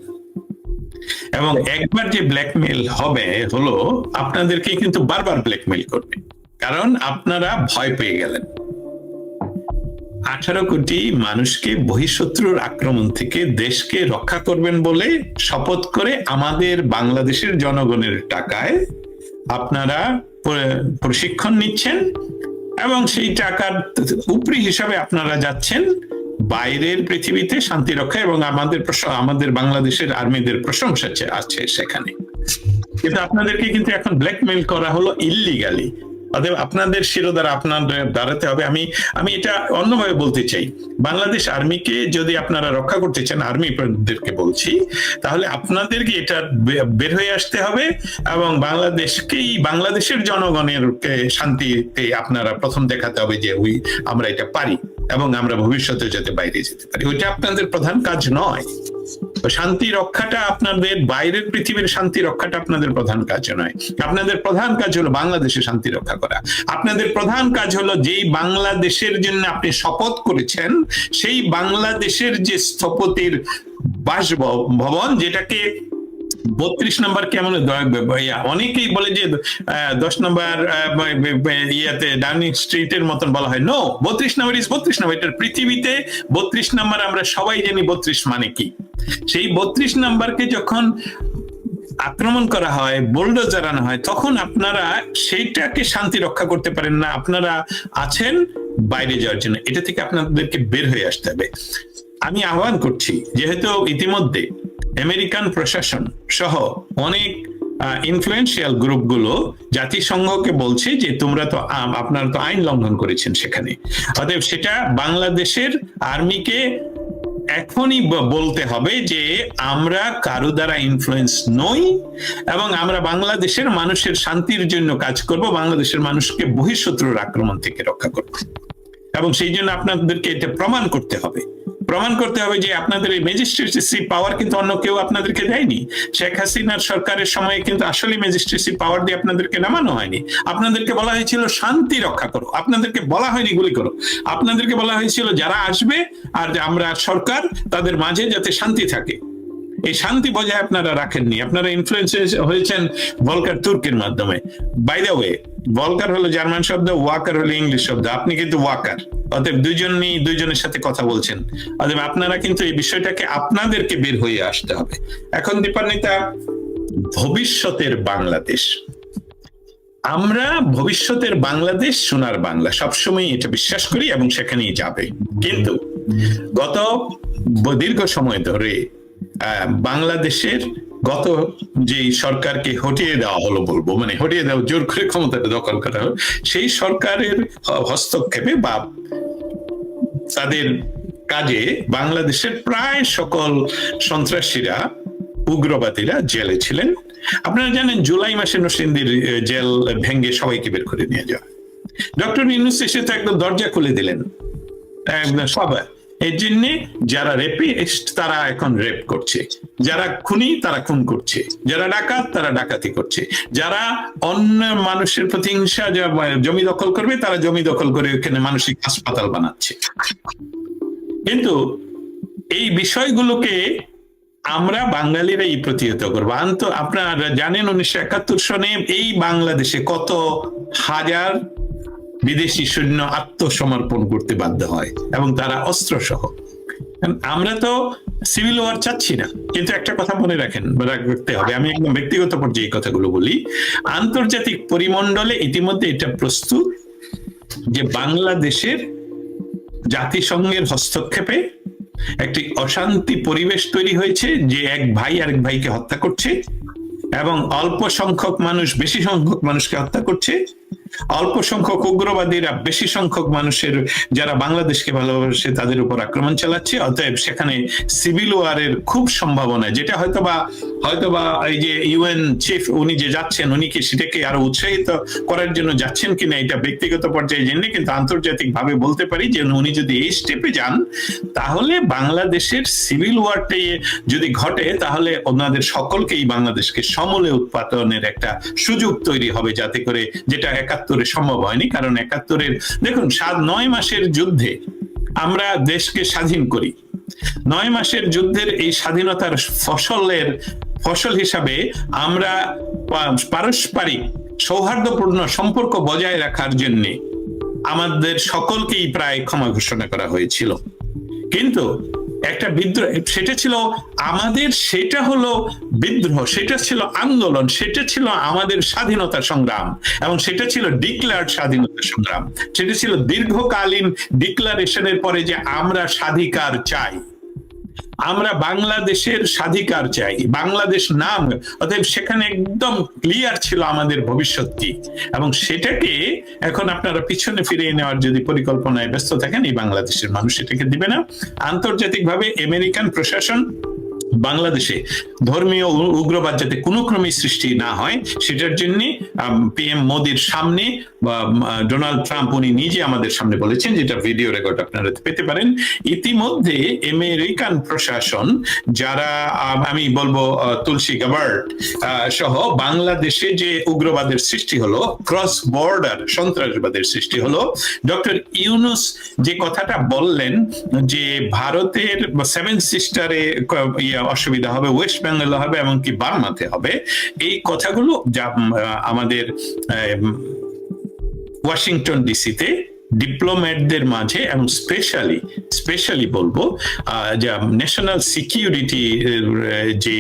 A: এবং একবার যে ব্ল্যাকমেইল হলো আপনাদেরকে কিন্তু বারবার ব্ল্যাকমেইল করবে, কারণ আপনারা ভয় পেয়ে গেলেন। 18 কোটি মানুষকে বহিঃশত্রুর আক্রমণ থেকে দেশকে রক্ষা করবেন বলে শপথ করে আমাদের বাংলাদেশের জনগণের টাকায় আপনারা প্রশিক্ষণ নিচ্ছেন, এবং সেই টাকার উপরি হিসাবে আপনারা যাচ্ছেন বাইরের পৃথিবীতে শান্তি রক্ষা, এবং আমাদের বাংলাদেশের আর্মিদের প্রশংসা আছে সেখানে। কিন্তু আপনাদেরকে কিন্তু এখন ব্ল্যাকমেইল করা হলো ইল্লিগালি। অতএব আপনাদের শিরোধারা আপনাদের দাঁড়াতে হবে। আমি এটা অন্যভাবে বলতে চাই, বাংলাদেশ আর্মিকে যদি আপনারা রক্ষা করতে চান, আর্মিদেরকে বলছি, তাহলে আপনাদেরকে এটা বের হয়ে আসতে হবে, এবং বাংলাদেশের জনগণের শান্তিতে আপনারা প্রথম দেখাতে হবে যে আমরা এটা পারি, এবং আমরা ভবিষ্যতে যাতে বাইরে যেতে পারি। ওইটা আপনাদের প্রধান কাজ নয়। শান্তি রক্ষাটা আপনাদের, বাইরের পৃথিবীর শান্তি রক্ষাটা আপনাদের প্রধান কাজ নয়। আপনাদের প্রধান কাজ হলো বাংলাদেশে শান্তি রক্ষা করা। আপনাদের প্রধান কাজ হলো যেই বাংলাদেশের জন্য আপনি শপথ করেছেন, সেই বাংলাদেশের যে স্থপতির বাসভবন, যেটাকে 32 নম্বর কেমন, অনেকেই বলে যে 10 নম্বর ইয়াতে ডাউনিং স্ট্রিটের মতন বলা হয়। নো, 32 নম্বর ইজ 32 নম্বর। এটার পৃথিবীতে 32 নম্বর আমরা সবাই জানি 32 মানে কি। সেই 32 নম্বরকে যখন আক্রমণ করা হয়, বুলডোজার আনা হয়, তখন আপনারা সেইটাকে শান্তি রক্ষা করতে পারেন না। আপনারা আছেন বাইরে যাওয়ার জন্য, এটা থেকে আপনাদেরকে বের হয়ে আসতে হবে। আমি আহ্বান করছি, যেহেতু ইতিমধ্যে আমেরিকান প্রশাসন সহ অনেক ইনফ্লুয়েন্সিয়াল গ্রুপগুলো জাতিসংঘকে বলছে যে আপনারা তো আইন লঙ্ঘন করেছেন সেখানে, অতএব সেটা বাংলাদেশের আর্মিকে এখনই বলতে হবে যে আমরা কারো দ্বারা ইনফ্লুয়েন্স নই, এবং আমরা বাংলাদেশের মানুষের শান্তির জন্য কাজ করব, বাংলাদেশের মানুষকে বহিঃশত্রুর আক্রমণ থেকে রক্ষা করব, এবং সেই জন্য আপনাদেরকে এটা প্রমাণ করতে হবে। প্রমাণ করতে হবে যে আপনাদের এই ম্যাজিস্ট্রেসি পাওয়ার কিন্তু অন্য কেউ আপনাদেরকে দেয়নি। শেখ হাসিনার সরকারের সময় কিন্তু আসলে ম্যাজিস্ট্রেসি পাওয়ার দিয়ে আপনাদেরকে নামানো হয়নি। আপনাদেরকে বলা হয়েছিল শান্তি রক্ষা করো, আপনাদেরকে বলা হয়নি গুলি করো। আপনাদেরকে বলা হয়েছিল যারা আসবে আর আমরা সরকার তাদের মাঝে যাতে শান্তি থাকে, এই শান্তি বজায় আপনারা রাখেননি। আপনারা ইনফ্লুয়েন্স হয়েছেন ভলকার তুর্কের মাধ্যমে। বাই দ্য ওয়ে, ভলকার হলো জার্মান শব্দ, ওয়াকার হলো ইংলিশ শব্দ। আপনি কিন্তু ওয়াকার, অতএব দুইজনের সাথে কথা বলছেন। অতএব আপনারা কিন্তু এই বিষয়টাকে আপনাদেরকে বের হয়ে আসতে হবে। এখন দীপান্বিতা, ভবিষ্যতের বাংলাদেশ, আমরা ভবিষ্যতের বাংলাদেশ সোনার বাংলা সবসময় এটা বিশ্বাস করি এবং সেখানেই যাবে। কিন্তু গত দীর্ঘ সময় ধরে বাংলাদেশের গত যে সরকারকে হটিয়ে দেওয়া হলো, বলবো মানে হটিয়ে দেওয়া, জোর করে ক্ষমতাটা দখল করা হলো, সেই সরকারের হস্তক্ষেপে বা তাদের কাজে বাংলাদেশের প্রায় সকল সন্ত্রাসীরা, উগ্রবাদীরা জেলে ছিলেন। আপনারা জানেন জুলাই মাসে নরসিংদীর জেল ভেঙে সবাইকে বের করে নিয়ে যাওয়া। ডক্টর ইউনূস এসে তো একদম দরজা খুলে দিলেন সবাই। এর জন্য যারা রেপিস্ট তারা এখন রেপ করছে, যারা খুনি তারা খুন করছে, যারা ডাকাত তারা ডাকাতি করছে, যারা অন্য মানুষের প্রতিহিংসা জমি দখল করবে তারা জমি দখল করে ওখানে মানসিক হাসপাতাল বানাচ্ছে। কিন্তু এই বিষয়গুলোকে আমরা বাঙালিরাই প্রতিহত করবো। আপনারা জানেন 1971 সনে এই বাংলাদেশে কত হাজার বিদেশি সৈন্য আত্মসমর্পণ করতে বাধ্য হয় এবং তারা অস্ত্র সহ। আমরা তো সিভিল ওয়ার চাচ্ছি না, কিন্তু একটা কথা মনে রাখতে হবে, আমি একদম ব্যক্তিগত পর্যায়ে কথাগুলো বলি। আন্তর্জাতিক পরিমণ্ডলে ইতিমধ্যে এটা প্রস্তুত যে বাংলাদেশের জাতিসংঘের হস্তক্ষেপে একটি অশান্তি পরিবেশ তৈরি হয়েছে, যে এক ভাই আরেক ভাইকে হত্যা করছে এবং অল্প সংখ্যক মানুষ বেশি সংখ্যক মানুষকে হত্যা করছে। অল্প সংখ্যক উগ্রবাদীরা বেশি সংখ্যক মানুষের, যারা বাংলাদেশকে ভালোবাসে, তাদের উপর আক্রমণ চালাচ্ছে। অতএব সেখানে সিভিল ওয়ারের খুব সম্ভাবনা, যেটা হয়তোবা এই যে ইউএন চিফ উনি যে যাচ্ছেন, উনি কি সেটাকে আরো উৎসাহিত করার জন্য যাচ্ছেন কিনা এটা ব্যক্তিগত পর্যায়ে জেনে, কিন্তু আন্তর্জাতিক ভাবে বলতে পারি যে উনি যদি এই স্টেপে যান, তাহলে বাংলাদেশের সিভিল ওয়ারটাই যদি ঘটে, তাহলে ওনাদের সকলকেই বাংলাদেশকে সমূলে উৎপাদনের একটা সুযোগ তৈরি হবে, যাতে করে, যেটা 71-এ সম্ভব হয়নি। কারণ 71-এর দেখুন 9 মাসের যুদ্ধে আমরা দেশকে স্বাধীন করি। 9 মাসের যুদ্ধের এই স্বাধীনতার ফসল হিসাবে আমরা পারস্পরিক সৌহার্দ্যপূর্ণ সম্পর্ক বজায় রাখার জন্য আমাদের সকলকেই প্রায় ক্ষমা ঘোষণা করা হয়েছিল। কিন্তু একটা বিদ্রোহ, সেটা ছিল আমাদের, সেটা হলো বিদ্রোহ, সেটা ছিল আন্দোলন, সেটা ছিল আমাদের স্বাধীনতা সংগ্রাম, এবং সেটা ছিল ডিক্লেয়ার্ড স্বাধীনতা সংগ্রাম। সেটা ছিল দীর্ঘকালীন ডিক্লারেশনের পরে যে আমরা স্বাধিকার চাই, আমরা বাংলাদেশের স্বাধিকার চাই, বাংলাদেশ নাম। অতএব সেখানে একদম ক্লিয়ার ছিল আমাদের ভবিষ্যৎ কি, এবং সেটাকে এখন আপনারা পিছনে ফিরিয়ে নেওয়ার যদি পরিকল্পনায় ব্যস্ত থাকেন, এই বাংলাদেশের মানুষ এটাকে দিবে না। আন্তর্জাতিকভাবে আমেরিকান প্রশাসন বাংলাদেশে ধর্মীয় উগ্রবাদ যাতে কোনো ক্রমে সৃষ্টি না হয়, সেটার জন্য পিএম মোদির সামনে বা ডোনাল্ড ট্রাম্প উনি নিজে আমাদের সামনে বলেছেন, যেটা ভিডিও রেকর্ড আপনারা পেতে পারেন। ইতিমধ্যে আমেরিকান প্রশাসন, যারা আমি বলবো তুলসী গাবার্ড সহ বাংলাদেশে যে উগ্রবাদের সৃষ্টি হলো, ক্রস বর্ডার সন্ত্রাসবাদের সৃষ্টি হলো, ডক্টর ইউনূস যে কথাটা বললেন যে ভারতের 7 সিস্টারে অসুবিধা হবে, ওয়েস্ট বেঙ্গলে হবে, এমনকি বার্মাতে হবে, এই কথাগুলো যা আমাদের ওয়াশিংটন ডিসিতে ডিপ্লোম্যাটদের মাঝে এবং স্পেশালি বলবো যা ন্যাশনাল সিকিউরিটি যে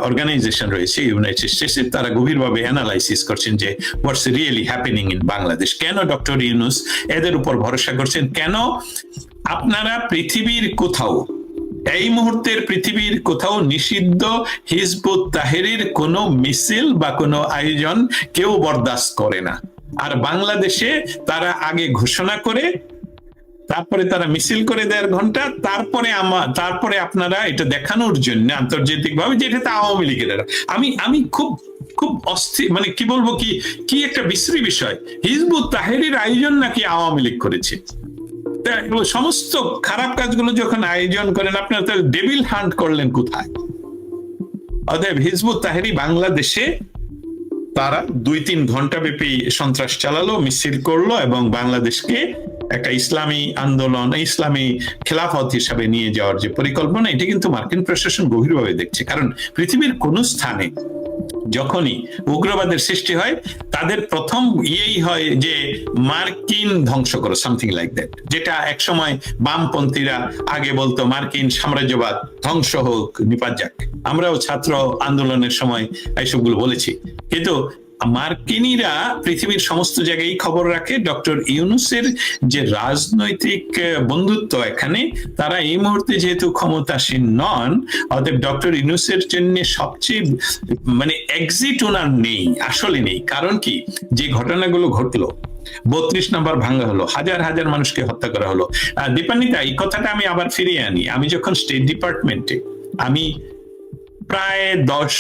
A: অর্গানাইজেশন রয়েছে ইউনাইটেড স্টেটস, তারা গভীরভাবে অ্যানালাইসিস করছেন যে হোয়াটস রিয়েলি হ্যাপেনিং ইন বাংলাদেশ। কেন ডক্টর ইউনূস এদের উপর ভরসা করছেন? কেন আপনারা পৃথিবীর কোথাও, এই মুহূর্তের পৃথিবীর কোথাও নিষিদ্ধ হিজবুত তাহরির কোনো মিছিল বা কোনো আয়োজন কেউ বরদাস্ত করে না, আর বাংলাদেশে তারা আগে ঘোষণা করে, তারপরে তারা মিছিল করে 1.5 ঘন্টা, তারপরে আপনারা এটা দেখানোর জন্য আন্তর্জাতিক ভাবে যে এটা আওয়ামী লীগের। আমি খুব অস্থির, মানে কি বলবো, কি একটা বিশ্রী বিষয়, হিজবুত তাহরির আয়োজন নাকি আওয়ামী লীগ করেছে। তা সমস্ত খারাপ কাজগুলো যখন আয়োজন করেন, আপনারা তো ডেভিল হান্ট করলেন কোথায়? অতএব হিজবুত তাহরীর বাংলাদেশে তারা 2-3 ঘন্টা ব্যাপী সন্ত্রাস চালালো, মিছিল করলো এবং বাংলাদেশকে একটা ইসলামী আন্দোলন, ইসলামী খেলাফত হিসাবে নিয়ে যাওয়ার যে পরিকল্পনা, এটি কিন্তু মার্কিন প্রশাসন গভীরভাবে দেখছে। কারণ পৃথিবীর কোন স্থানে যখনই উগ্রবাদের সৃষ্টি হয়, তাদের প্রথম ইয়েই হয় যে মার্কিন ধ্বংস করো, সামথিং লাইক দ্যাট, যেটা একসময় বামপন্থীরা আগে বলতো মার্কিন সাম্রাজ্যবাদ ধ্বংস হোক, নিপাত যাক। আমরাও ছাত্র আন্দোলনের সময় এইসবগুলো বলেছি। কিন্তু মার্কিনীরা পৃথিবীর সমস্ত জায়গায় খবর রাখে। ডক্টর ইউনূসের যে রাজনৈতিক বন্ধুত্ব এখানে, তারা এই মুহূর্তে যেহেতু ক্ষমতাসীন নন, অতএব ডক্টর ইউনূসের জন্য সবচেয়ে মানে এক্সিট ওনার নেই, আসলে নেই। কারণ কি, যে ঘটনাগুলো ঘটলো, 32 নম্বর ভাঙা হলো, হাজার হাজার মানুষকে হত্যা করা হলো। দীপান্বিতা, এই কথাটা আমি আবার ফিরিয়ে আনি। আমি যখন স্টেট ডিপার্টমেন্টে, আমি প্রায় 10